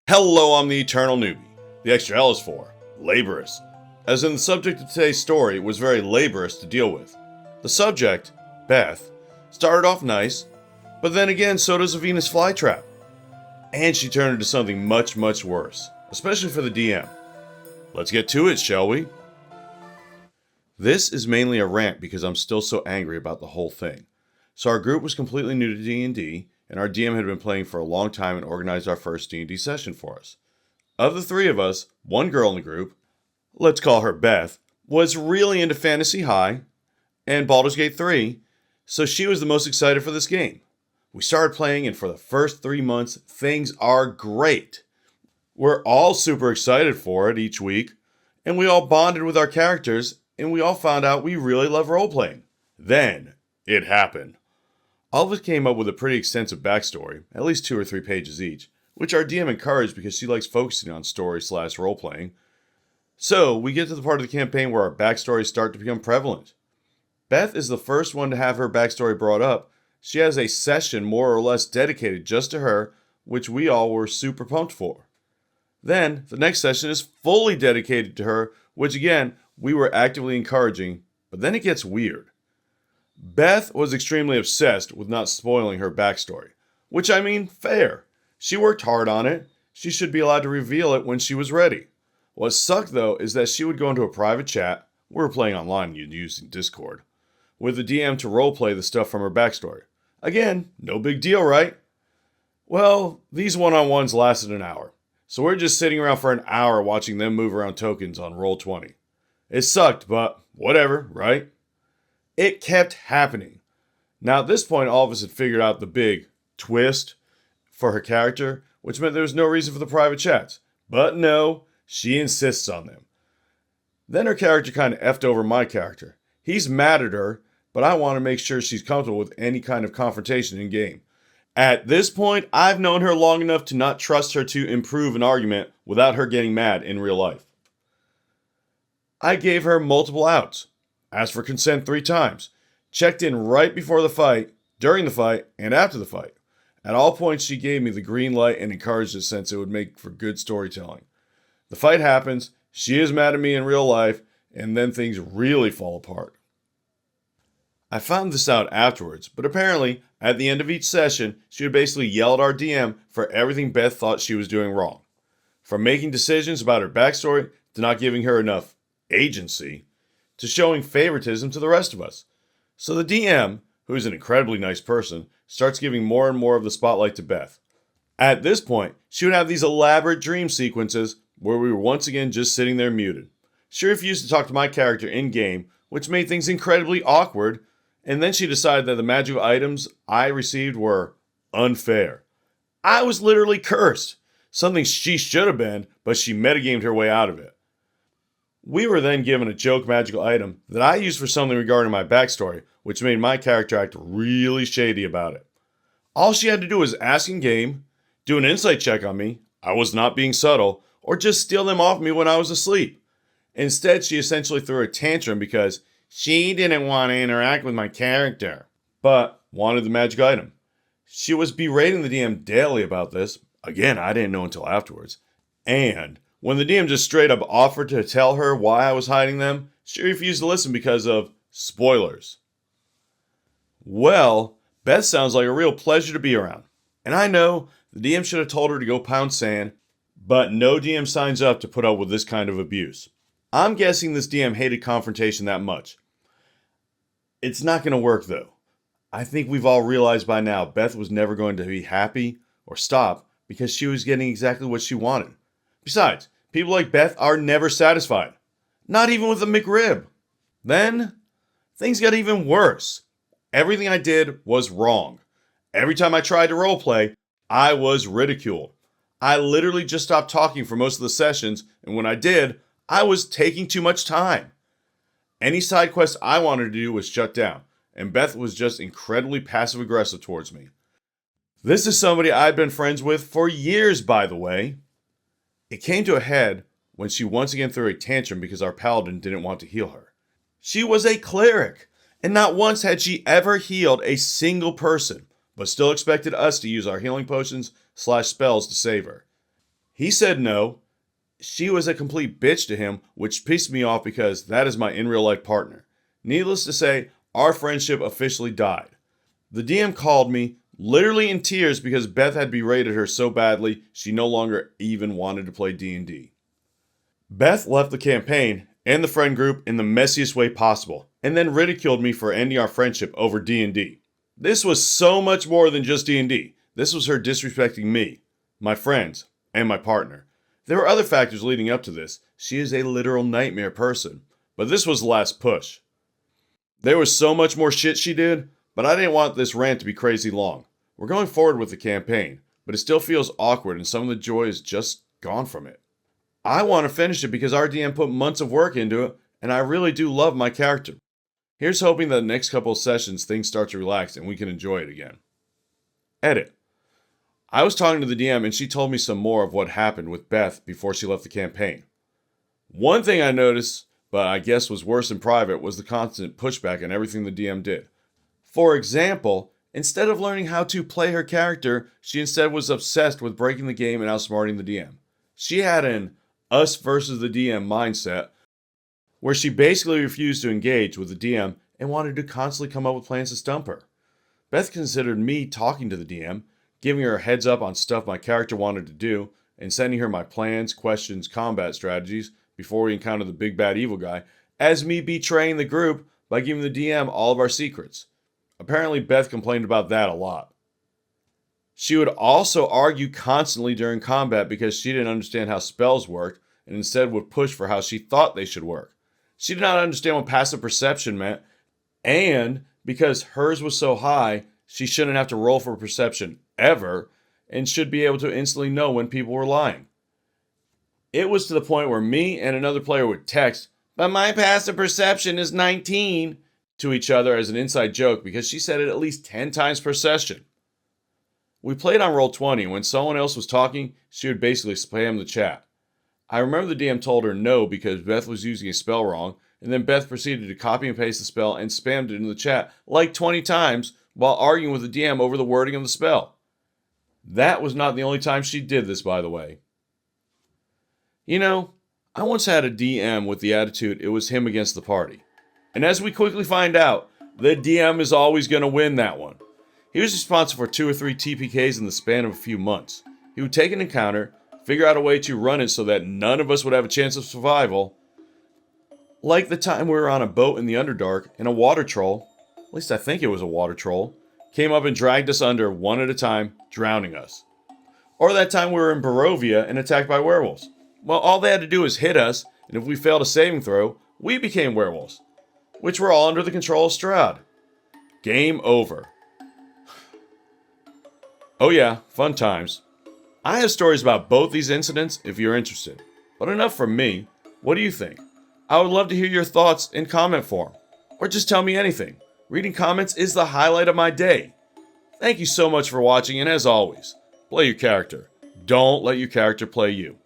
Hello, I'm the Eternal Newbie. The extra L is for laborious, as in the subject of today's story was very laborious to deal with. The subject, Beth, started off nice, but then again so does a Venus flytrap. And she turned into something much, much worse, especially for the DM. Let's get to it, shall we? This is mainly a rant because I'm still so angry about the whole thing. So our group was completely new to D&D, and our DM had been playing for a long time and organized our first D&D session for us. Of the three of us, one girl in the group, let's call her Beth, was really into Fantasy High and Baldur's Gate 3, so she was the most excited for this game. We started playing, and for the first 3 months, things are great. We're all super excited for it each week, and we all bonded with our characters, and we all found out we really love role-playing. Then, it happened. All of us came up with a pretty extensive backstory, at least 2 or 3 pages each, which our DM encouraged because she likes focusing on story/role-playing. So, we get to the part of the campaign where our backstories start to become prevalent. Beth is the first one to have her backstory brought up. She has a session more or less dedicated just to her, which we all were super pumped for. Then, the next session is fully dedicated to her, which again, we were actively encouraging, but then it gets weird. Beth was extremely obsessed with not spoiling her backstory, which I mean, fair. She worked hard on it. She should be allowed to reveal it when she was ready. What sucked though is that she would go into a private chat, we were playing online using Discord, with the DM to roleplay the stuff from her backstory. Again, no big deal, right? Well, these one-on-ones lasted an hour, so we're just sitting around for an hour watching them move around tokens on Roll20. It sucked, but whatever, right? It kept happening. Now at this point, all of us had figured out the big twist for her character, which meant there was no reason for the private chats. But no, she insists on them. Then her character kind of effed over my character. He's mad at her, but I want to make sure she's comfortable with any kind of confrontation in game. At this point, I've known her long enough to not trust her to improve an argument without her getting mad in real life. I gave her multiple outs, asked for consent 3 times, checked in right before the fight, during the fight, and after the fight. At all points, she gave me the green light and encouraged it since it would make for good storytelling. The fight happens, she is mad at me in real life, and then things really fall apart. I found this out afterwards, but apparently, at the end of each session, she would basically yell at our DM for everything Beth thought she was doing wrong. From making decisions about her backstory, to not giving her enough agency, to showing favoritism to the rest of us. So the DM, who is an incredibly nice person, starts giving more and more of the spotlight to Beth. At this point, she would have these elaborate dream sequences where we were once again just sitting there muted. She refused to talk to my character in-game, which made things incredibly awkward, and then she decided that the magical items I received were unfair. I was literally cursed, something she should have been, but she metagamed her way out of it. We were then given a joke magical item that I used for something regarding my backstory, which made my character act really shady about it. All she had to do was ask in game, do an insight check on me, I was not being subtle, or just steal them off me when I was asleep. Instead, she essentially threw a tantrum because she didn't want to interact with my character, but wanted the magic item. She was berating the DM daily about this. Again, I didn't know until afterwards. And when the DM just straight up offered to tell her why I was hiding them, she refused to listen because of spoilers. Well, Beth sounds like a real pleasure to be around. And I know the DM should have told her to go pound sand, but no DM signs up to put up with this kind of abuse. I'm guessing this DM hated confrontation that much. It's not going to work though. I think we've all realized by now Beth was never going to be happy or stop because she was getting exactly what she wanted. Besides, people like Beth are never satisfied. Not even with a McRib. Then, things got even worse. Everything I did was wrong. Every time I tried to roleplay, I was ridiculed. I literally just stopped talking for most of the sessions, and when I did, I was taking too much time. Any side quest I wanted to do was shut down, and Beth was just incredibly passive-aggressive towards me. This is somebody I'd been friends with for years, by the way. It came to a head when she once again threw a tantrum because our paladin didn't want to heal her. She was a cleric, and not once had she ever healed a single person, but still expected us to use our healing potions/spells to save her. He said no. She was a complete bitch to him, which pissed me off because that is my in real life partner. Needless to say, our friendship officially died. The DM called me, literally in tears because Beth had berated her so badly she no longer even wanted to play D&D. Beth left the campaign and the friend group in the messiest way possible, and then ridiculed me for ending our friendship over D&D. This was so much more than just D&D. This was her disrespecting me, my friends, and my partner. There were other factors leading up to this. She is a literal nightmare person, but this was the last push. There was so much more shit she did, but I didn't want this rant to be crazy long. We're going forward with the campaign, but it still feels awkward and some of the joy is just gone from it. I want to finish it because our DM put months of work into it, and I really do love my character. Here's hoping that the next couple of sessions things start to relax and we can enjoy it again. Edit. I was talking to the DM and she told me some more of what happened with Beth before she left the campaign. One thing I noticed, but I guess was worse in private, was the constant pushback on everything the DM did. For example, instead of learning how to play her character, she instead was obsessed with breaking the game and outsmarting the DM. She had an us versus the DM mindset, where she basically refused to engage with the DM and wanted to constantly come up with plans to stump her. Beth considered me talking to the DM, giving her a heads up on stuff my character wanted to do, and sending her my plans, questions, combat strategies before we encounter the big bad evil guy, as me betraying the group by giving the DM all of our secrets. Apparently Beth complained about that a lot. She would also argue constantly during combat because she didn't understand how spells worked and instead would push for how she thought they should work. She did not understand what passive perception meant, and because hers was so high, she shouldn't have to roll for perception ever and should be able to instantly know when people were lying. It was to the point where me and another player would text, "But my passive perception is 19, to each other as an inside joke because she said it at least 10 times per session. We played on Roll20, and when someone else was talking, she would basically spam the chat. I remember the DM told her no because Beth was using a spell wrong, and then Beth proceeded to copy and paste the spell and spammed it into the chat like 20 times while arguing with the DM over the wording of the spell. That was not the only time she did this, by the way. You know, I once had a DM with the attitude it was him against the party. And as we quickly find out, the DM is always going to win that one. He was responsible for 2 or 3 TPKs in the span of a few months. He would take an encounter, figure out a way to run it so that none of us would have a chance of survival. Like the time we were on a boat in the Underdark and a water troll, at least I think it was a water troll, came up and dragged us under one at a time, drowning us. Or that time we were in Barovia and attacked by werewolves. Well, all they had to do was hit us, and if we failed a saving throw, we became werewolves, which were all under the control of Strahd. Game over. Oh yeah, fun times. I have stories about both these incidents if you're interested. But enough from me. What do you think? I would love to hear your thoughts in comment form. Or just tell me anything. Reading comments is the highlight of my day. Thank you so much for watching, and as always, play your character. Don't let your character play you.